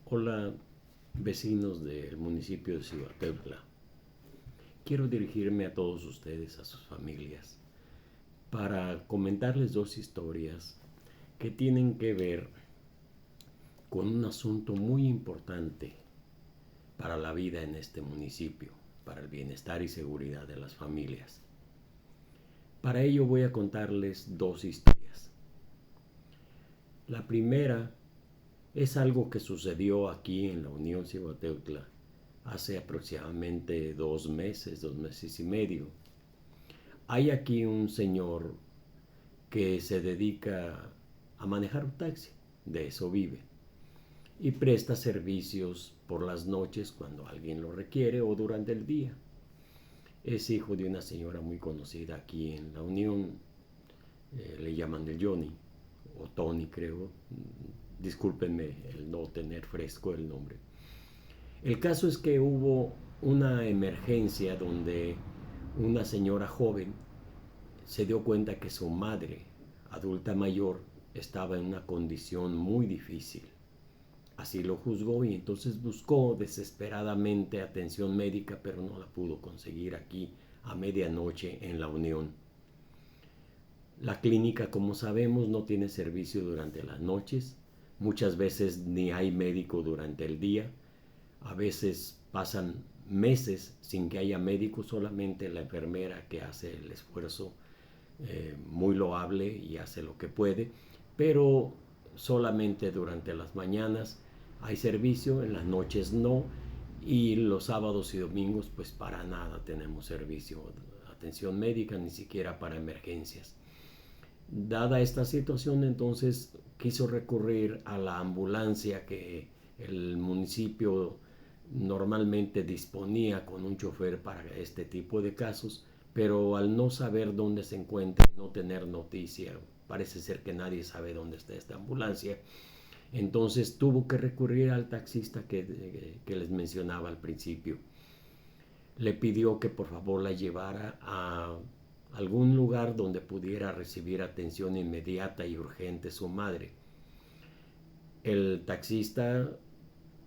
Hola, vecinos del municipio de Cihuateutla. Quiero dirigirme a todos ustedes, a sus familias, para comentarles dos historias que tienen que ver con un asunto muy importante para la vida en este municipio, para el bienestar y seguridad de las familias. Para ello voy a contarles dos historias. La primera es algo que sucedió aquí en la Unión Cihuateutla hace aproximadamente 2 meses, 2 meses y medio. Hay aquí un señor que se dedica a manejar un taxi, de eso vive, y presta servicios por las noches cuando alguien lo requiere o durante el día. Es hijo de una señora muy conocida aquí en la Unión, le llaman el Johnny, o Tony creo, discúlpenme el no tener fresco el nombre. El caso es que hubo una emergencia donde una señora joven se dio cuenta que su madre, adulta mayor, estaba en una condición muy difícil. Así lo juzgó y entonces buscó desesperadamente atención médica, pero no la pudo conseguir aquí a medianoche en la Unión. La clínica, como sabemos, no tiene servicio durante las noches. Muchas veces ni hay médico durante el día. A veces pasan meses sin que haya médico, solamente la enfermera que hace el esfuerzo muy loable y hace lo que puede, pero solamente durante las mañanas hay servicio, en las noches no, y los sábados y domingos pues para nada tenemos servicio, atención médica, ni siquiera para emergencias. Dada esta situación, entonces quiso recurrir a la ambulancia que el municipio normalmente disponía con un chofer para este tipo de casos, pero al no saber dónde se encuentra y no tener noticia, parece ser que nadie sabe dónde está esta ambulancia, entonces tuvo que recurrir al taxista que les mencionaba al principio. Le pidió que por favor la llevara a algún lugar donde pudiera recibir atención inmediata y urgente su madre. El taxista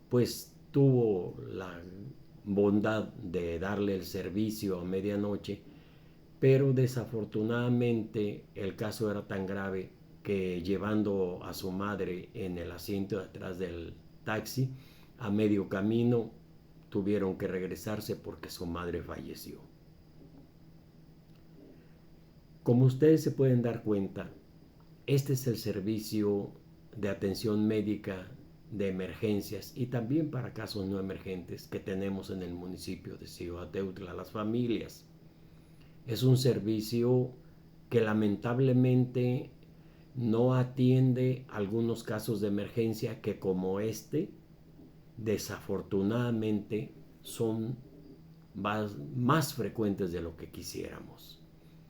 pues tuvo la bondad de darle el servicio a medianoche, pero desafortunadamente el caso era tan grave que llevando a su madre en el asiento de atrás del taxi, a medio camino tuvieron que regresarse porque su madre falleció. Como ustedes se pueden dar cuenta, este es el servicio de atención médica de emergencias y también para casos no emergentes que tenemos en el municipio de Cihuateutla, las familias. Es un servicio que lamentablemente no atiende algunos casos de emergencia que, como este, desafortunadamente son más frecuentes de lo que quisiéramos.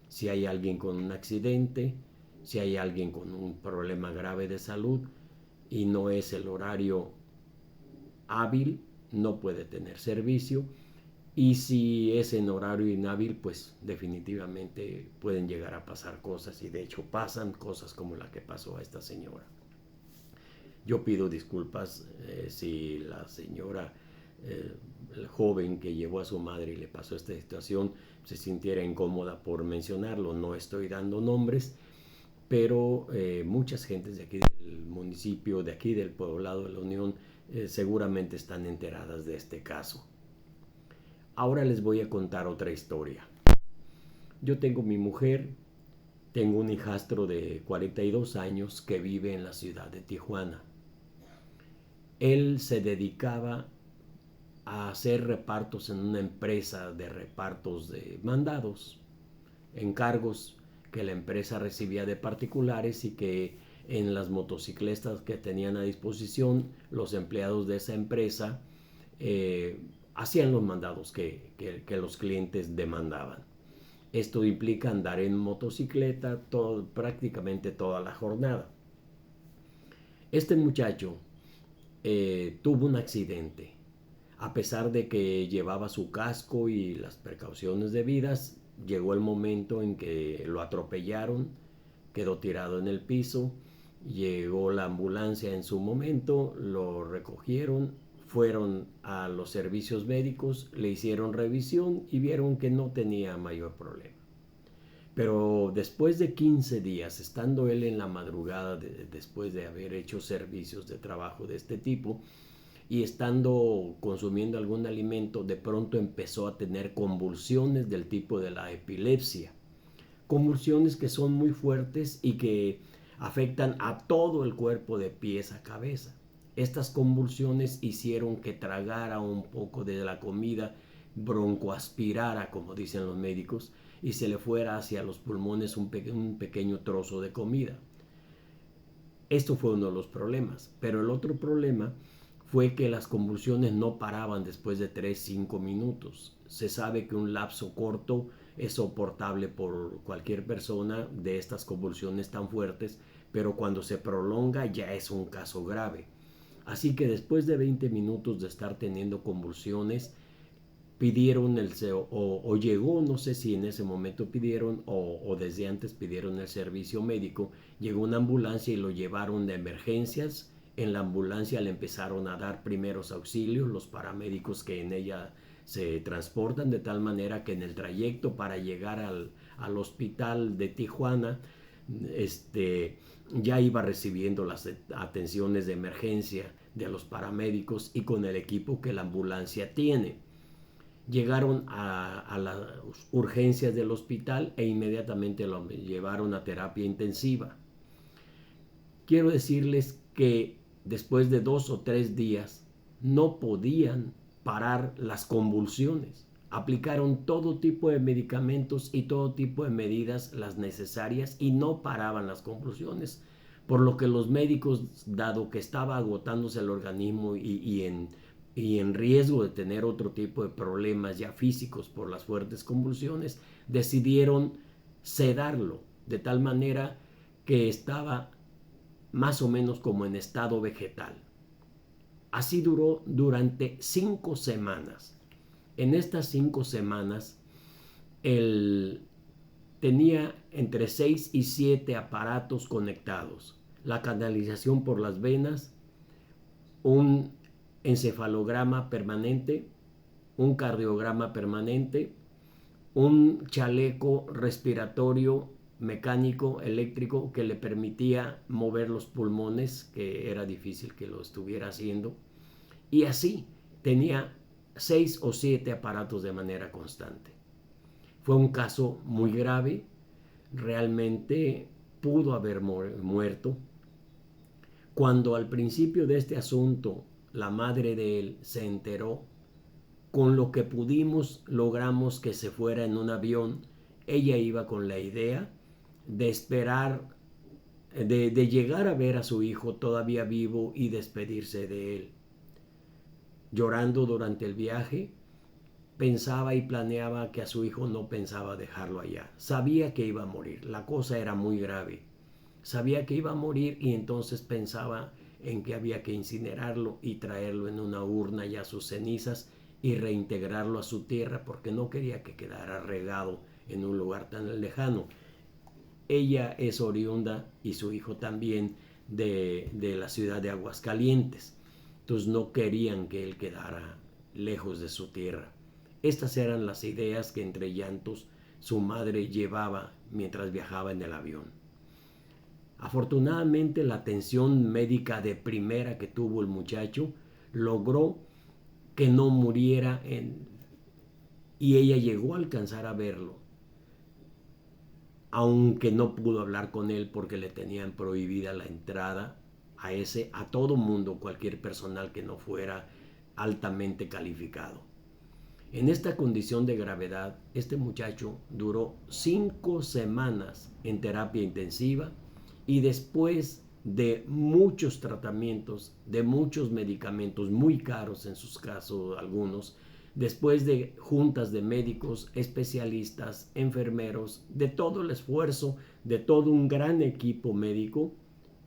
Si hay alguien con un accidente, si hay alguien con un problema grave de salud y no es el horario hábil, no puede tener servicio. Y si es en horario inhábil, pues definitivamente pueden llegar a pasar cosas, y de hecho pasan cosas como la que pasó a esta señora. Yo pido disculpas si la señora, el joven que llevó a su madre y le pasó esta situación, se sintiera incómoda por mencionarlo. No estoy dando nombres, pero muchas gentes de aquí del municipio, de aquí del poblado de la Unión, seguramente están enteradas de este caso. Ahora les voy a contar otra historia. Yo tengo mi mujer, tengo un hijastro de 42 años que vive en la ciudad de Tijuana. Él se dedicaba a hacer repartos en una empresa de repartos de mandados, encargos que la empresa recibía de particulares y que en las motocicletas que tenían a disposición los empleados de esa empresa hacían los mandados que los clientes demandaban. Esto implica andar en motocicleta prácticamente toda la jornada. Este muchacho tuvo un accidente. A pesar de que llevaba su casco y las precauciones debidas, llegó el momento en que lo atropellaron, quedó tirado en el piso Llegó la ambulancia en su momento, lo recogieron, fueron a los servicios médicos, le hicieron revisión y vieron que no tenía mayor problema. Pero después de 15 días, estando él en la madrugada, después de haber hecho servicios de trabajo de este tipo, y estando consumiendo algún alimento, de pronto empezó a tener convulsiones del tipo de la epilepsia. Convulsiones que son muy fuertes y que afectan a todo el cuerpo de pies a cabeza. Estas convulsiones hicieron que tragara un poco de la comida, broncoaspirara, como dicen los médicos, y se le fuera hacia los pulmones un pequeño trozo de comida. Esto fue uno de los problemas, pero el otro problema fue que las convulsiones no paraban después de 3-5 minutos. Se sabe que un lapso corto es soportable por cualquier persona de estas convulsiones tan fuertes, pero cuando se prolonga ya es un caso grave. Así que después de 20 minutos de estar teniendo convulsiones, pidieron o llegó, no sé si en ese momento pidieron o desde antes pidieron el servicio médico, llegó una ambulancia y lo llevaron de emergencias. En la ambulancia le empezaron a dar primeros auxilios los paramédicos que en ella se transportan, de tal manera que en el trayecto para llegar al hospital de Tijuana, ya iba recibiendo las atenciones de emergencia de los paramédicos y con el equipo que la ambulancia tiene. Llegaron a las urgencias del hospital e inmediatamente lo llevaron a terapia intensiva. Quiero decirles que después de 2 o 3 días no podían parar las convulsiones. Aplicaron todo tipo de medicamentos y todo tipo de medidas las necesarias y no paraban las convulsiones. Por lo que los médicos, dado que estaba agotándose el organismo y en riesgo de tener otro tipo de problemas ya físicos por las fuertes convulsiones, decidieron sedarlo de tal manera que estaba más o menos como en estado vegetal. Así duró durante 5 semanas. En estas 5 semanas, él tenía entre 6 y 7 aparatos conectados. La canalización por las venas, un encefalograma permanente, un cardiograma permanente, un chaleco respiratorio mecánico eléctrico que le permitía mover los pulmones, que era difícil que lo estuviera haciendo, y así tenía 6 o 7 aparatos de manera constante. Fue un caso muy grave, realmente pudo haber muerto. Cuando al principio de este asunto la madre de él se enteró, con lo que pudimos logramos que se fuera en un avión. Ella iba con la idea de esperar, de llegar a ver a su hijo todavía vivo y despedirse de él. Llorando durante el viaje, pensaba y planeaba que a su hijo no pensaba dejarlo allá. Sabía que iba a morir, la cosa era muy grave. Sabía que iba a morir y entonces pensaba en que había que incinerarlo y traerlo en una urna ya sus cenizas y reintegrarlo a su tierra porque no quería que quedara regado en un lugar tan lejano. Ella es oriunda y su hijo también de la ciudad de Aguascalientes. Entonces no querían que él quedara lejos de su tierra. Estas eran las ideas que entre llantos su madre llevaba mientras viajaba en el avión. Afortunadamente la atención médica de primera que tuvo el muchacho logró que no muriera y ella llegó a alcanzar a verlo, aunque no pudo hablar con él porque le tenían prohibida la entrada a todo mundo, cualquier personal que no fuera altamente calificado. En esta condición de gravedad, este muchacho duró 5 semanas en terapia intensiva y después de muchos tratamientos, de muchos medicamentos muy caros en sus casos algunos, después de juntas de médicos, especialistas, enfermeros, de todo el esfuerzo de todo un gran equipo médico,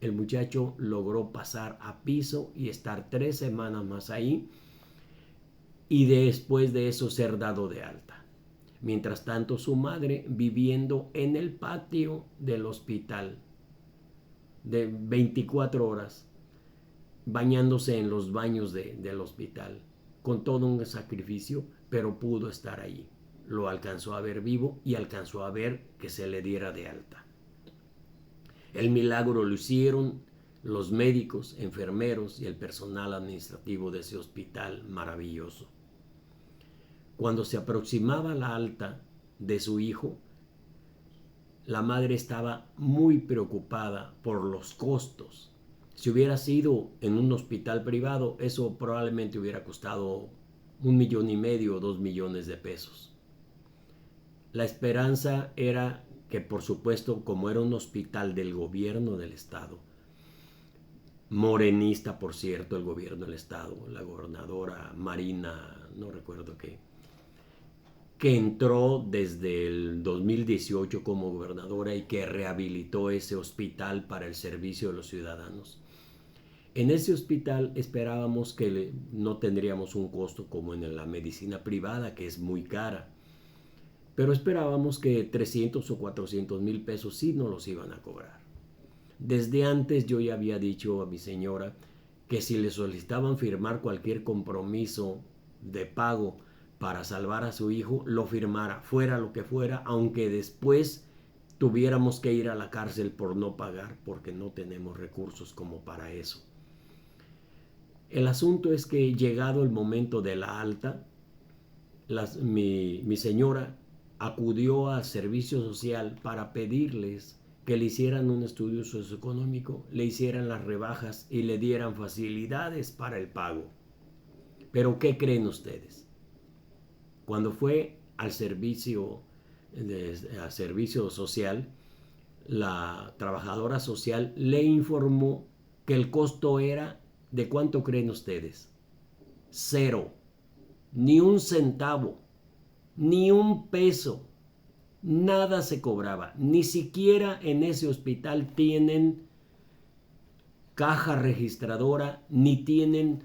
el muchacho logró pasar a piso y estar 3 semanas más ahí y después de eso ser dado de alta. Mientras tanto, su madre viviendo en el patio del hospital, de 24 horas bañándose en los baños del hospital, con todo un sacrificio, pero pudo estar ahí. Lo alcanzó a ver vivo y alcanzó a ver que se le diera de alta. El milagro lo hicieron los médicos, enfermeros y el personal administrativo de ese hospital maravilloso. Cuando se aproximaba la alta de su hijo, la madre estaba muy preocupada por los costos. Si hubiera sido en un hospital privado, eso probablemente hubiera costado 1,5 millones o 2 millones de pesos. La esperanza era que, por supuesto, como era un hospital del gobierno del estado, morenista, por cierto, el gobierno del estado, la gobernadora Marina, no recuerdo qué, que entró desde el 2018 como gobernadora y que rehabilitó ese hospital para el servicio de los ciudadanos. En ese hospital esperábamos que no tendríamos un costo como en la medicina privada, que es muy cara, pero esperábamos que 300 o 400 mil pesos sí nos los iban a cobrar. Desde antes yo ya había dicho a mi señora que si le solicitaban firmar cualquier compromiso de pago para salvar a su hijo, lo firmara, fuera lo que fuera, aunque después tuviéramos que ir a la cárcel por no pagar, porque no tenemos recursos como para eso. El asunto es que llegado el momento de la alta, mi señora acudió al servicio social para pedirles que le hicieran un estudio socioeconómico, le hicieran las rebajas y le dieran facilidades para el pago. Pero ¿qué creen ustedes? Cuando fue al servicio social, la trabajadora social le informó que el costo era, ¿de cuánto creen ustedes? 0, ni un centavo, ni un peso, nada se cobraba. Ni siquiera en ese hospital tienen caja registradora, ni tienen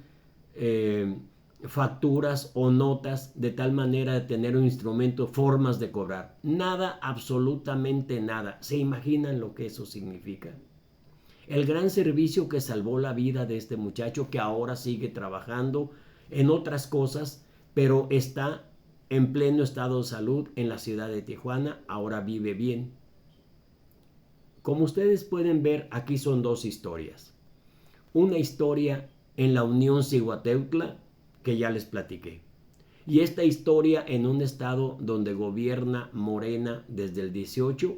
facturas o notas de tal manera de tener un instrumento, formas de cobrar. Nada, absolutamente nada. ¿Se imaginan lo que eso significa? El gran servicio que salvó la vida de este muchacho, que ahora sigue trabajando en otras cosas, pero está en pleno estado de salud en la ciudad de Tijuana, ahora vive bien. Como ustedes pueden ver, aquí son dos historias. Una historia en la Unión Cihuateutla, que ya les platiqué, y esta historia en un estado donde gobierna Morena desde el 18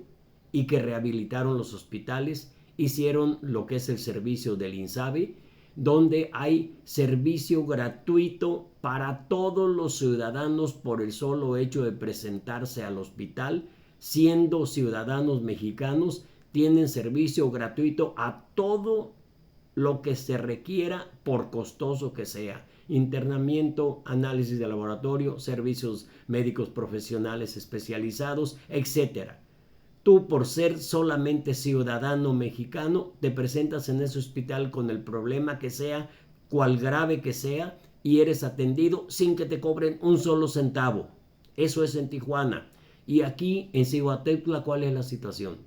y que rehabilitaron los hospitales, hicieron lo que es el servicio del INSABI, donde hay servicio gratuito para todos los ciudadanos por el solo hecho de presentarse al hospital, siendo ciudadanos mexicanos, tienen servicio gratuito a todo lo que se requiera, por costoso que sea: internamiento, análisis de laboratorio, servicios médicos profesionales especializados, etc. Tú, por ser solamente ciudadano mexicano, te presentas en ese hospital con el problema que sea, cual grave que sea, y eres atendido sin que te cobren un solo centavo. Eso es en Tijuana. Y aquí en Cihuateutla, ¿cuál es la situación?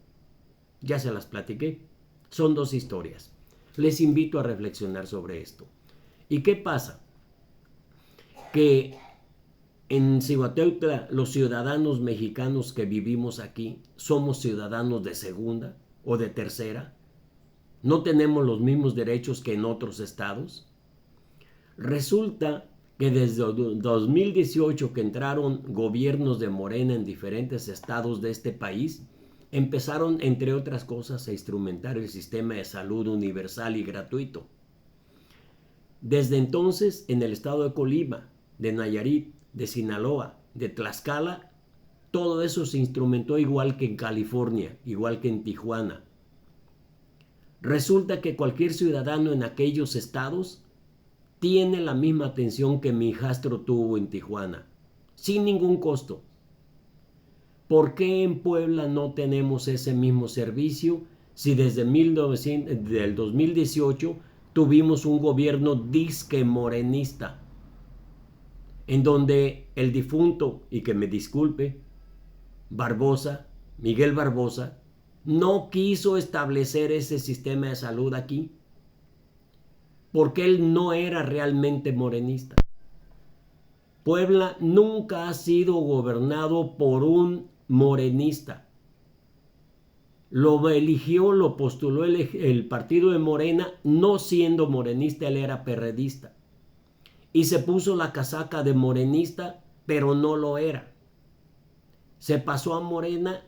Ya se las platiqué. Son dos historias. Les invito a reflexionar sobre esto. ¿Y qué pasa? Que en Cihuateutla, los ciudadanos mexicanos que vivimos aquí somos ciudadanos de segunda o de tercera. No tenemos los mismos derechos que en otros estados. Resulta que desde 2018, que entraron gobiernos de Morena en diferentes estados de este país, empezaron, entre otras cosas, a instrumentar el sistema de salud universal y gratuito. Desde entonces, en el estado de Colima, de Nayarit, de Sinaloa, de Tlaxcala, todo eso se instrumentó igual que en California, igual que en Tijuana. Resulta que cualquier ciudadano en aquellos estados tiene la misma atención que mi hijastro tuvo en Tijuana, sin ningún costo. ¿Por qué en Puebla no tenemos ese mismo servicio si desde el 2018 tuvimos un gobierno disque morenista, en donde el difunto, y que me disculpe, Barbosa, Miguel Barbosa, no quiso establecer ese sistema de salud aquí, porque él no era realmente morenista. Puebla nunca ha sido gobernado por un morenista. Lo eligió, lo postuló el partido de Morena, no siendo morenista, él era perredista. Y se puso la casaca de morenista, pero no lo era. Se pasó a Morena,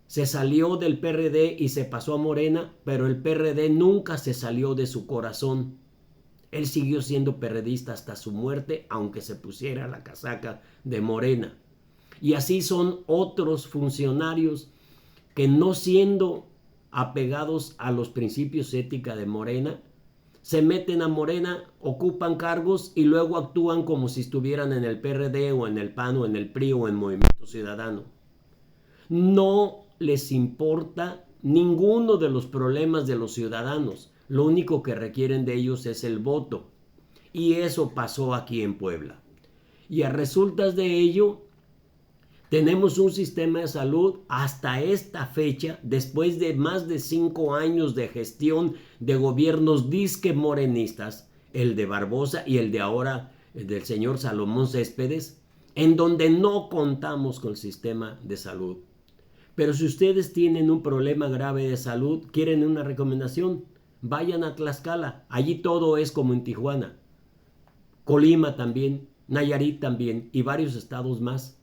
se salió del PRD y se pasó a Morena, pero el PRD nunca se salió de su corazón. Él siguió siendo perredista hasta su muerte, aunque se pusiera la casaca de Morena. Y así son otros funcionarios que, no siendo apegados a los principios ética de Morena, se meten a Morena, ocupan cargos y luego actúan como si estuvieran en el PRD o en el PAN o en el PRI o en Movimiento Ciudadano. No les importa ninguno de los problemas de los ciudadanos. Lo único que requieren de ellos es el voto. Y eso pasó aquí en Puebla. Y a resultas de ello, tenemos un sistema de salud hasta esta fecha, después de más de 5 años de gestión de gobiernos disque morenistas, el de Barbosa y el de ahora, el del señor Salomón Céspedes, en donde no contamos con el sistema de salud. Pero si ustedes tienen un problema grave de salud, quieren una recomendación, vayan a Tlaxcala. Allí todo es como en Tijuana. Colima también, Nayarit también y varios estados más.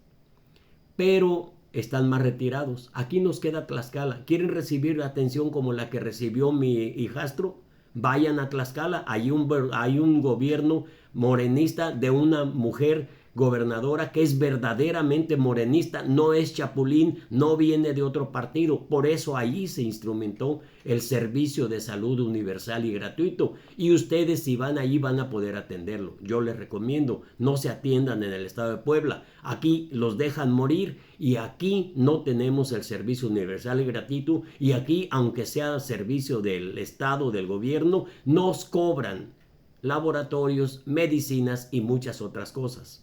Pero están más retirados. Aquí nos queda Tlaxcala. ¿Quieren recibir atención como la que recibió mi hijastro? Vayan a Tlaxcala. Hay un gobierno morenista de una mujer gobernadora que es verdaderamente morenista, no es chapulín, no viene de otro partido. Por eso allí se instrumentó el servicio de salud universal y gratuito. Y ustedes, si van allí, van a poder atenderlo. Yo les recomiendo, no se atiendan en el estado de Puebla. Aquí los dejan morir y aquí no tenemos el servicio universal y gratuito. Y aquí, aunque sea servicio del estado, del gobierno, nos cobran laboratorios, medicinas y muchas otras cosas.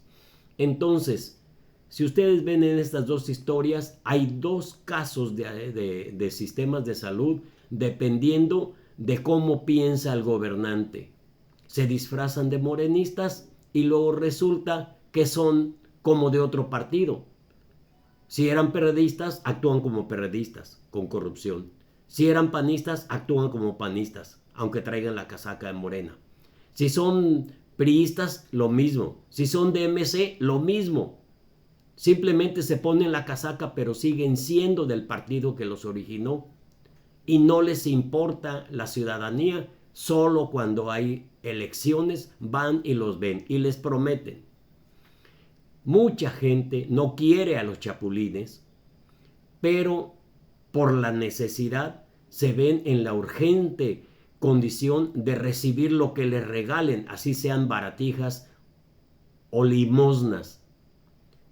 Entonces, si ustedes ven en estas dos historias, hay dos casos de sistemas de salud dependiendo de cómo piensa el gobernante. Se disfrazan de morenistas y luego resulta que son como de otro partido. Si eran perredistas, actúan como perredistas, con corrupción. Si eran panistas, actúan como panistas, aunque traigan la casaca de Morena. Si son priistas, lo mismo. Si son de MC, lo mismo. Simplemente se ponen la casaca, pero siguen siendo del partido que los originó. Y no les importa la ciudadanía, solo cuando hay elecciones van y los ven y les prometen. Mucha gente no quiere a los chapulines, pero por la necesidad se ven en la urgente condición de recibir lo que les regalen, así sean baratijas o limosnas.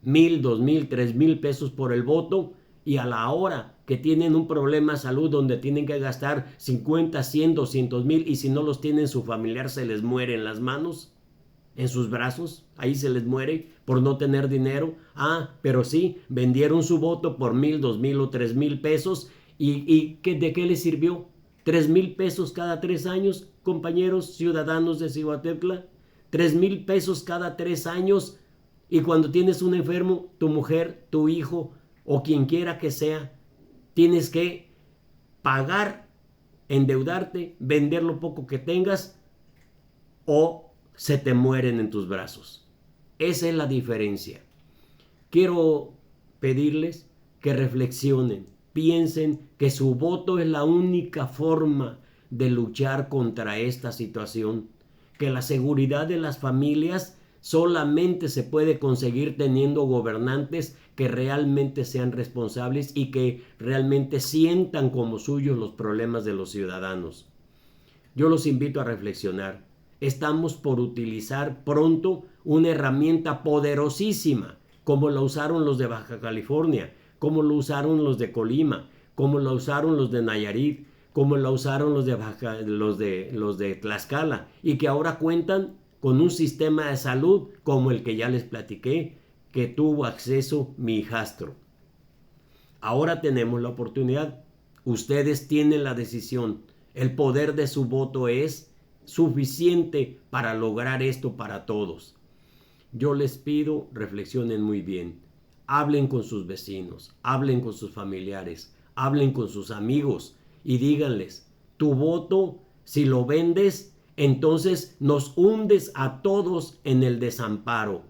1,000, 2,000, 3,000 pesos por el voto, y a la hora que tienen un problema de salud donde tienen que gastar 50, 100, 200 mil, y si no los tienen, su familiar se les muere en las manos, en sus brazos, ahí se les muere por no tener dinero. Pero sí, vendieron su voto por 1,000, 2,000 o 3,000 pesos, y ¿de qué les sirvió? 3,000 pesos cada 3 años, compañeros ciudadanos de Zihuatepla. 3,000 pesos cada 3 años. Y cuando tienes un enfermo, tu mujer, tu hijo o quien quiera que sea, tienes que pagar, endeudarte, vender lo poco que tengas o se te mueren en tus brazos. Esa es la diferencia. Quiero pedirles que reflexionen. Piensen que su voto es la única forma de luchar contra esta situación, que la seguridad de las familias solamente se puede conseguir teniendo gobernantes que realmente sean responsables y que realmente sientan como suyos los problemas de los ciudadanos. Yo los invito a reflexionar. Estamos por utilizar pronto una herramienta poderosísima, como la usaron los de Baja California, como lo usaron los de Colima, como lo usaron los de Nayarit, como lo usaron los de Tlaxcala, y que ahora cuentan con un sistema de salud como el que ya les platiqué, que tuvo acceso mi hijastro. Ahora tenemos la oportunidad. Ustedes tienen la decisión. El poder de su voto es suficiente para lograr esto para todos. Yo les pido, reflexionen muy bien. Hablen con sus vecinos, hablen con sus familiares, hablen con sus amigos y díganles, tu voto, si lo vendes, entonces nos hundes a todos en el desamparo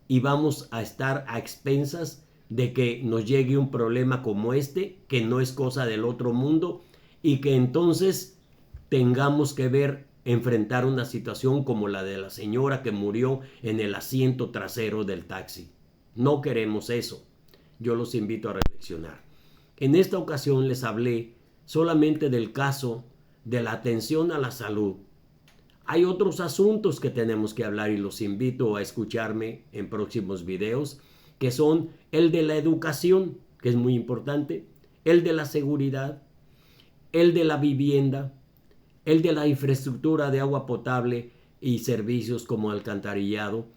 y vamos a estar a expensas de que nos llegue un problema como este, que no es cosa del otro mundo, y que entonces tengamos que enfrentar una situación como la de la señora que murió en el asiento trasero del taxi. No queremos eso. Yo los invito a reflexionar. En esta ocasión les hablé solamente del caso de la atención a la salud. Hay otros asuntos que tenemos que hablar y los invito a escucharme en próximos videos, que son el de la educación, que es muy importante, el de la seguridad, el de la vivienda, el de la infraestructura de agua potable y servicios como alcantarillado,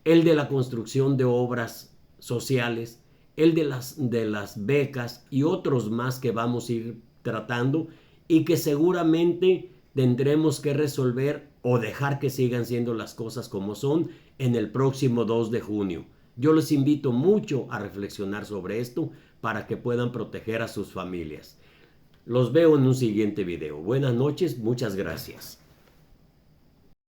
el de la construcción de obras sociales, el de las becas y otros más que vamos a ir tratando y que seguramente tendremos que resolver o dejar que sigan siendo las cosas como son en el próximo 2 de junio. Yo les invito mucho a reflexionar sobre esto para que puedan proteger a sus familias. Los veo en un siguiente video. Buenas noches, muchas gracias.